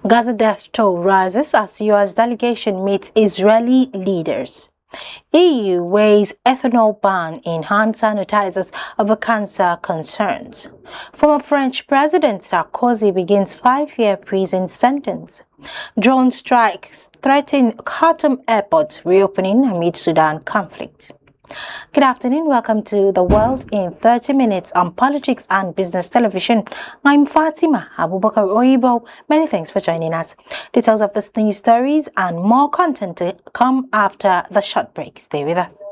Gaza death toll rises as U.S. delegation meets Israeli leaders. EU weighs ethanol ban in hand sanitizers over cancer concerns. Former French President Sarkozy begins 5-year prison sentence. Drone strikes threaten Khartoum airport reopening amid Sudan conflict. Good afternoon. Welcome to The World in 30 Minutes on Politics and Business Television. I'm Fatima Abubakar Oyibo. Many thanks for joining us. Details of this news stories and more content to come after the short break. Stay with us.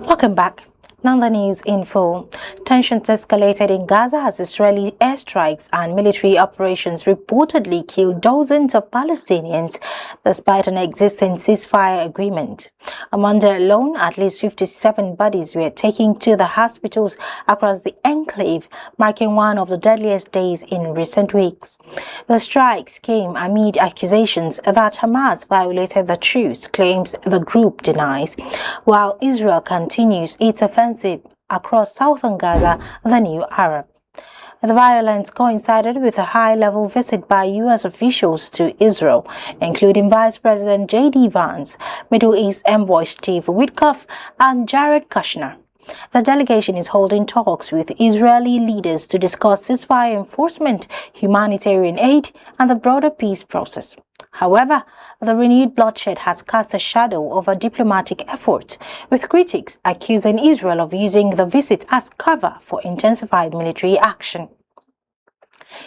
Welcome back. Now the news in full. Tensions escalated in Gaza as Israeli airstrikes and military operations reportedly killed dozens of Palestinians despite an existing ceasefire agreement. On Monday alone, at least 57 bodies were taken to the hospitals across the enclave, marking one of the deadliest days in recent weeks. The strikes came amid accusations that Hamas violated the truce, claims the group denies, while Israel continues its offensive across southern Gaza, the new Arab. The violence coincided with a high-level visit by U.S. officials to Israel, including Vice President J.D. Vance, Middle East Envoy Steve Witkoff, and Jared Kushner. The delegation is holding talks with Israeli leaders to discuss ceasefire enforcement, humanitarian aid, and the broader peace process. However, the renewed bloodshed has cast a shadow over diplomatic efforts, with critics accusing Israel of using the visit as cover for intensified military action.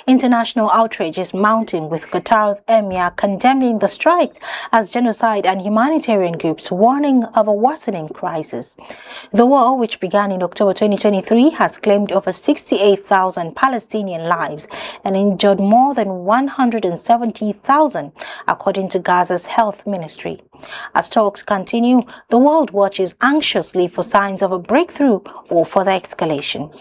International outrage is mounting, with Qatar's emir condemning the strikes as genocide and humanitarian groups warning of a worsening crisis. The war, which began in October 2023, has claimed over 68,000 Palestinian lives and injured more than 170,000, according to Gaza's health ministry. As talks continue, the world watches anxiously for signs of a breakthrough or further escalation.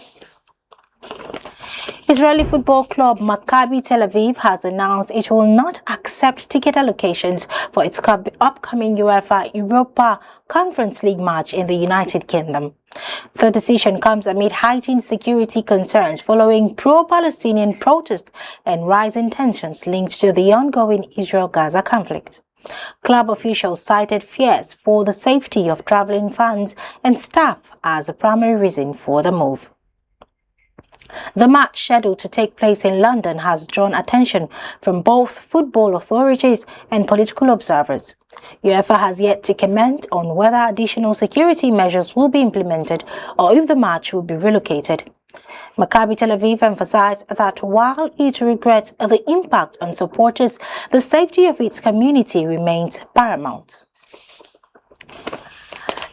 Israeli football club Maccabi Tel Aviv has announced it will not accept ticket allocations for its upcoming UEFA Europa Conference League match in the United Kingdom. The decision comes amid heightened security concerns following pro-Palestinian protests and rising tensions linked to the ongoing Israel-Gaza conflict. Club officials cited fears for the safety of traveling fans and staff as the primary reason for the move. The match, scheduled to take place in London, has drawn attention from both football authorities and political observers. UEFA has yet to comment on whether additional security measures will be implemented or if the match will be relocated. Maccabi Tel Aviv emphasized that while it regrets the impact on supporters, the safety of its community remains paramount.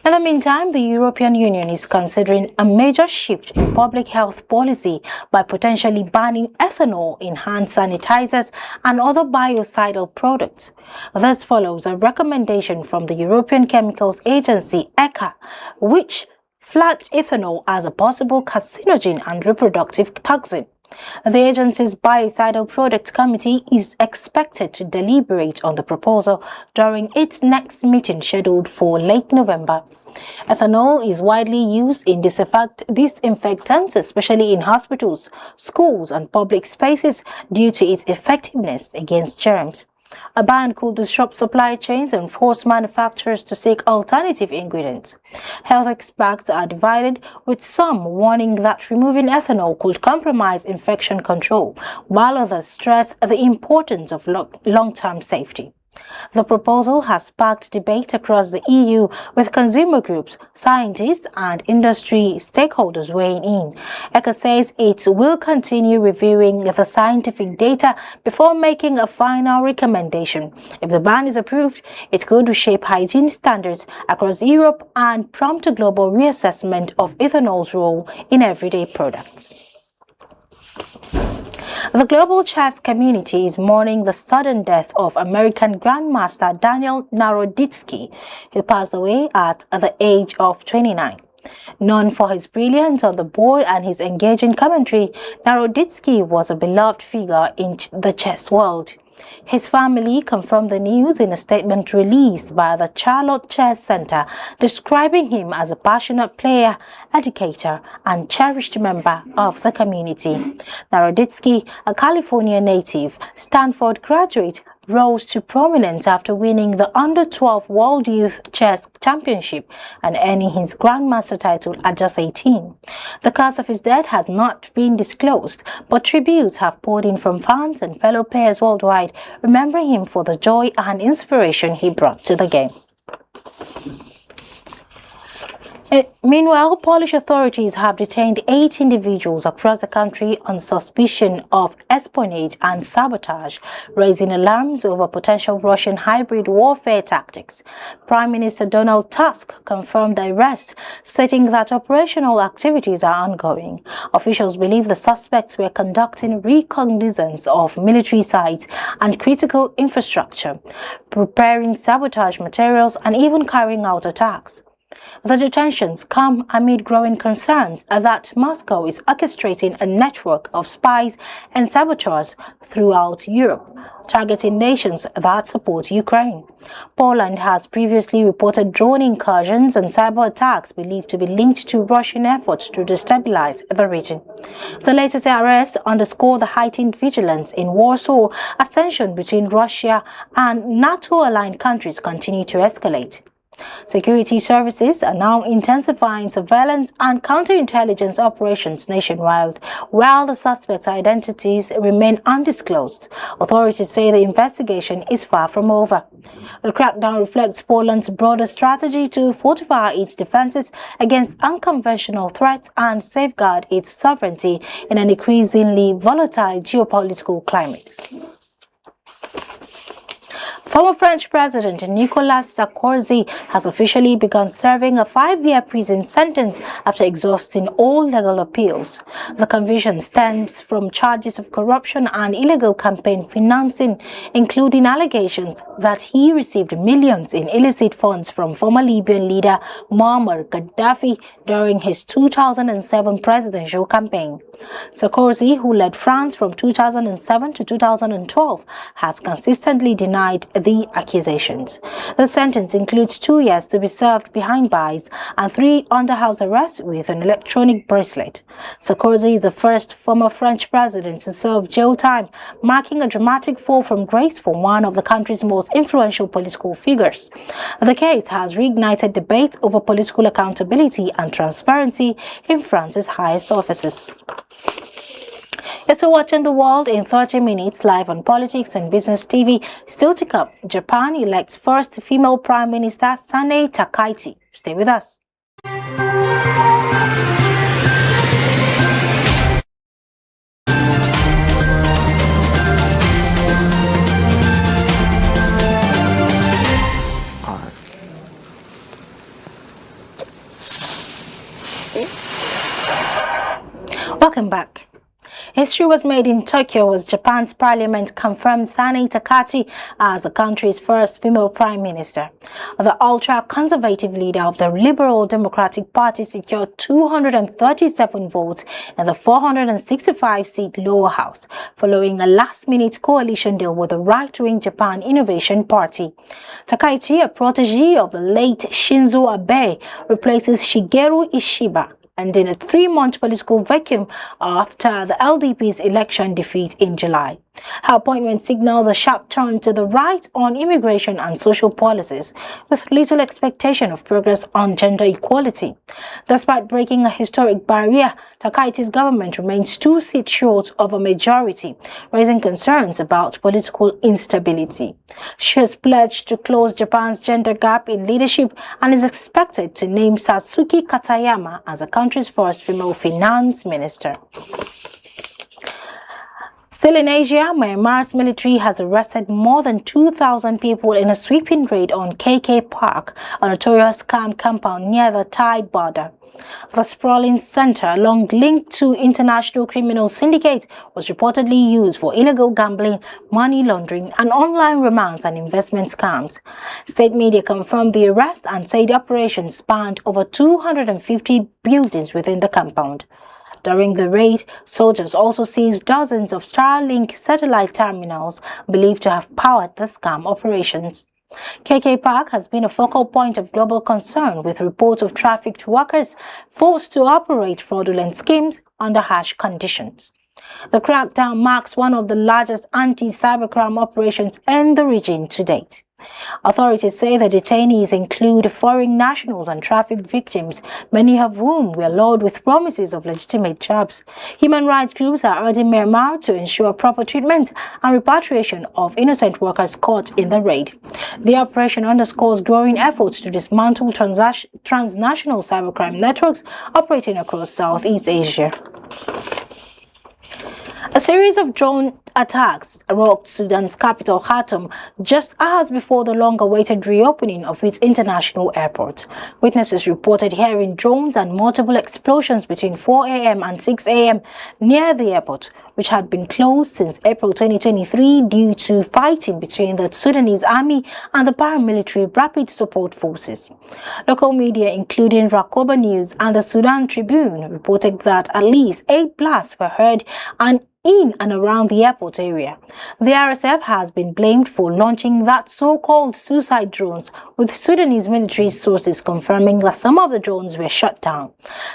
In the meantime, the European Union is considering a major shift in public health policy by potentially banning ethanol in hand sanitizers and other biocidal products. This follows a recommendation from the European Chemicals Agency, ECHA, which flagged ethanol as a possible carcinogen and reproductive toxin. The agency's Biocidal Products Committee is expected to deliberate on the proposal during its next meeting scheduled for late November. Ethanol is widely used in disinfectants, especially in hospitals, schools, and public spaces due to its effectiveness against germs. A ban could disrupt supply chains and force manufacturers to seek alternative ingredients. Health experts are divided, with some warning that removing ethanol could compromise infection control, while others stress the importance of long-term safety. The proposal has sparked debate across the EU, with consumer groups, scientists, and industry stakeholders weighing in. ECHA says it will continue reviewing the scientific data before making a final recommendation. If the ban is approved, it could reshape hygiene standards across Europe and prompt a global reassessment of ethanol's role in everyday products. The global chess community is mourning the sudden death of American Grandmaster Daniel Naroditsky, who passed away at the age of 29. Known for his brilliance on the board and his engaging commentary, Naroditsky was a beloved figure in the chess world. His family confirmed the news in a statement released by the Charlotte Chess Center, describing him as a passionate player, educator, and cherished member of the community. Naroditsky, a California native, Stanford graduate, rose to prominence after winning the Under-12 World Youth Chess Championship and earning his Grandmaster title at just 18. The cause of his death has not been disclosed, but tributes have poured in from fans and fellow players worldwide, remembering him for the joy and inspiration he brought to the game. Meanwhile, Polish authorities have detained 8 individuals across the country on suspicion of espionage and sabotage, raising alarms over potential Russian hybrid warfare tactics. Prime Minister Donald Tusk confirmed the arrest, stating that operational activities are ongoing. Officials believe the suspects were conducting reconnaissance of military sites and critical infrastructure, preparing sabotage materials, and even carrying out attacks. The detentions come amid growing concerns that Moscow is orchestrating a network of spies and saboteurs throughout Europe, targeting nations that support Ukraine. Poland has previously reported drone incursions and cyber attacks believed to be linked to Russian efforts to destabilize the region. The latest arrests underscore the heightened vigilance in Warsaw as tension between Russia and NATO-aligned countries continue to escalate. Security services are now intensifying surveillance and counterintelligence operations nationwide, while the suspects' identities remain undisclosed. Authorities say the investigation is far from over. The crackdown reflects Poland's broader strategy to fortify its defenses against unconventional threats and safeguard its sovereignty in an increasingly volatile geopolitical climate. Former French President Nicolas Sarkozy has officially begun serving a 5-year prison sentence after exhausting all legal appeals. The conviction stems from charges of corruption and illegal campaign financing, including allegations that he received millions in illicit funds from former Libyan leader Muammar Gaddafi during his 2007 presidential campaign. Sarkozy, who led France from 2007 to 2012, has consistently denied the accusations. The sentence includes 2 years to be served behind bars and 3 under house arrests with an electronic bracelet. Sarkozy is the first former French president to serve jail time, marking a dramatic fall from grace for one of the country's most influential political figures. The case has reignited debate over political accountability and transparency in France's highest offices. You're still watching The World in 30 minutes live on Politics and Business TV. Still to come, Japan elects first female Prime Minister Sanae Takaichi. Stay with us. Welcome back. History was made in Tokyo as Japan's parliament confirmed Sanae Takaichi as the country's first female prime minister. The ultra-conservative leader of the Liberal Democratic Party secured 237 votes in the 465-seat lower house, following a last-minute coalition deal with the right-wing Japan Innovation Party. Takaichi, a protege of the late Shinzo Abe, replaces Shigeru Ishiba, and in a 3-month political vacuum after the LDP's election defeat in July. Her appointment signals a sharp turn to the right on immigration and social policies, with little expectation of progress on gender equality. Despite breaking a historic barrier, Takaichi's government remains 2 seats short of a majority, raising concerns about political instability. She has pledged to close Japan's gender gap in leadership and is expected to name Satsuki Katayama as the country's first female finance minister. Still in Asia, Myanmar's military has arrested more than 2,000 people in a sweeping raid on KK Park, a notorious camp compound near the Thai border. The sprawling center, long linked to international criminal syndicate, was reportedly used for illegal gambling, money laundering, and online romance and investment scams. State media confirmed the arrest and said the operation spanned over 250 buildings within the compound. During the raid, soldiers also seized dozens of Starlink satellite terminals believed to have powered the scam operations. KK Park has been a focal point of global concern, with reports of trafficked workers forced to operate fraudulent schemes under harsh conditions. The crackdown marks one of the largest anti-cybercrime operations in the region to date. Authorities say the detainees include foreign nationals and trafficked victims, many of whom were lured with promises of legitimate jobs. Human rights groups are urging Myanmar to ensure proper treatment and repatriation of innocent workers caught in the raid. The operation underscores growing efforts to dismantle transnational cybercrime networks operating across Southeast Asia. A series of drone attacks rocked Sudan's capital, Khartoum, just hours before the long-awaited reopening of its international airport. Witnesses reported hearing drones and multiple explosions between 4 a.m. and 6 a.m. near the airport, which had been closed since April 2023 due to fighting between the Sudanese army and the paramilitary Rapid Support Forces. Local media, including Rakoba News and the Sudan Tribune, reported that at least 8 blasts were heard in and around the airport area. The RSF has been blamed for launching that so-called suicide drones, with Sudanese military sources confirming that some of the drones were shut down.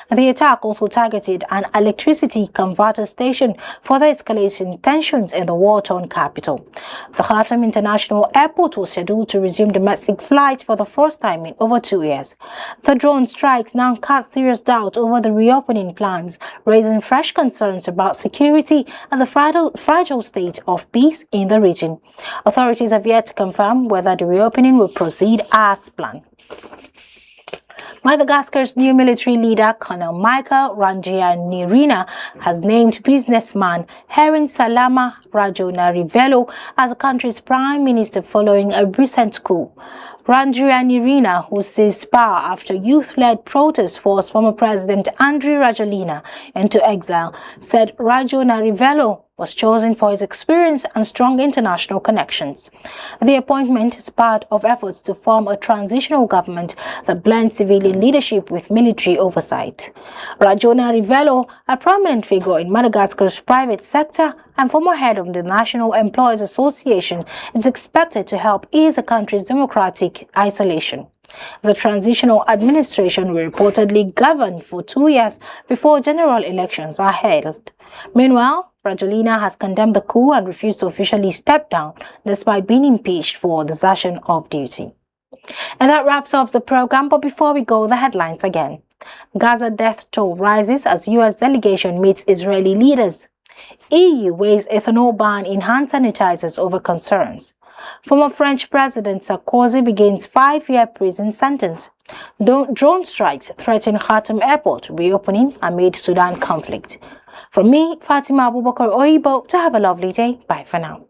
The attack also targeted an electricity converter station, further escalating tensions in the war-torn capital. The Khartoum International Airport was scheduled to resume domestic flights for the first time in over 2 years. The drone strikes now cast serious doubt over the reopening plans, raising fresh concerns about security and the fragile state of peace in the region. Authorities have yet to confirm whether the reopening will proceed as planned. Madagascar's new military leader, Colonel Michael Randrianirina, has named businessman Herin Salama Rajonarivelo as the country's prime minister following a recent coup. Randrianirina, who seized power after youth-led protests forced former President Andry Rajoelina into exile, said Rajonarivelo was chosen for his experience and strong international connections. The appointment is part of efforts to form a transitional government that blends civilian leadership with military oversight. Rajonarivelo, a prominent figure in Madagascar's private sector and former head of the National Employees Association, is expected to help ease the country's democratic isolation. The transitional administration will reportedly govern for 2 years before general elections are held. Meanwhile, Rajoelina has condemned the coup and refused to officially step down despite being impeached for desertion of duty. And that wraps up the program, but before we go, the headlines again. Gaza death toll rises as U.S. delegation meets Israeli leaders. EU weighs ethanol ban in hand sanitizers over concerns. Former French President Sarkozy begins 5-year prison sentence. Drone strikes threaten Khartoum Airport reopening amid Sudan conflict. From me, Fatima Abubakar Oyibo, to have a lovely day. Bye for now.